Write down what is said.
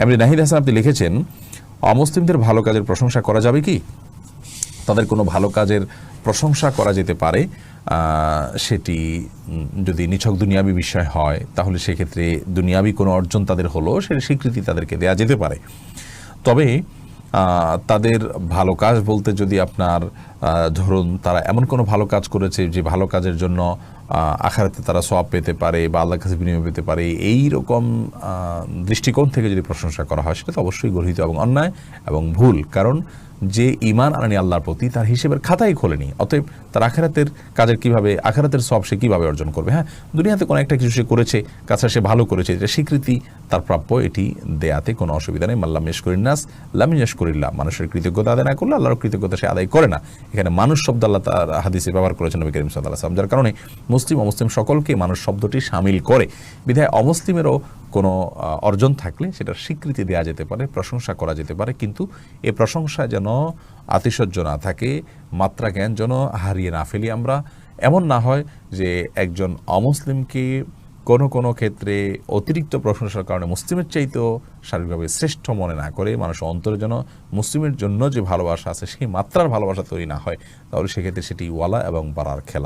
এমনি নাহিদ হাসান আপনি লিখেছেন, অমুসলিমদের ভালো কাজের প্রশংসা করা যাবে কি? তাদের কোনো ভালো কাজের প্রশংসা করা যেতে পারে, সেটি যদি নিছক দুনিয়াবি বিষয় হয় তাহলে সেক্ষেত্রে দুনিয়াবি কোনো অর্জন তাদের হলো সেটা স্বীকৃতি তাদেরকে দেয়া যেতে পারে। তবে তাদের ভালো কাজ বলতে যদি আপনার ধরুন তারা এমন কোনো ভালো কাজ করেছে যে ভালো কাজের জন্য আখিরাতে তারা সওয়াব পেতে পারে বা আল্লাহর কাছে বিনিময় পেতে পারে, এই রকম দৃষ্টিকোণ থেকে যদি প্রশংসা করা হয় সেটা তো অবশ্যই গর্হিত এবং অন্যায় এবং ভুল। কারণ যে ঈমান আনেনি আল্লাহর প্রতি তার হিসেবের খাতাই খোলেনি, অতএব তার আখিরাতের কাজের কিভাবে, আখিরাতের সওয়াব সে কীভাবে অর্জন করবে? হ্যাঁ, দুনিয়াতে কোনো একটা কিছু সে করেছে, কাজটা সে ভালো করেছে, এটা স্বীকৃতি তার প্রাপ্য, এটি দেয়াতে কোনো অসুবিধা নেই। মাল্লাম ইয়াশকুরিন নাস লাম ইয়াশকুরিল্লাহ, মানুষের কৃতজ্ঞতা আদায় না করলে আল্লাহর কৃতজ্ঞতা সে আদায় করে না। এখানে মানুষ শব্দ আল্লাহ তার হাদিসে ব্যবহার করেছেন নবী করিম সাল্লাল্লাহু আলাইহি ওয়াসাল্লাম, যার কারণে মুসলিম অমুসলিম সকলকে মানুষ শব্দটি শামিল করে। বিধায় অমুসলিমেরও কোনো অর্জন থাকলে সেটার স্বীকৃতি দেওয়া যেতে পারে, প্রশংসা করা যেতে পারে, কিন্তু এ প্রশংসা যেন আতিশয্য না থাকে, মাত্রা জ্ঞান যেন হারিয়ে না ফেলি আমরা। এমন না হয় যে একজন অমুসলিমকে কোনো কোনো ক্ষেত্রে অতিরিক্ত প্রশংসার কারণে মুসলিমের চাইতেও শারীরিকভাবে শ্রেষ্ঠ মনে না করে মানুষ অন্তরে যেন মুসলিমের জন্য যে ভালোবাসা আছে সেই মাত্রার ভালোবাসা তৈরি না হয়, তাহলে সেক্ষেত্রে সেটি ওয়ালা এবং বারার খেলা।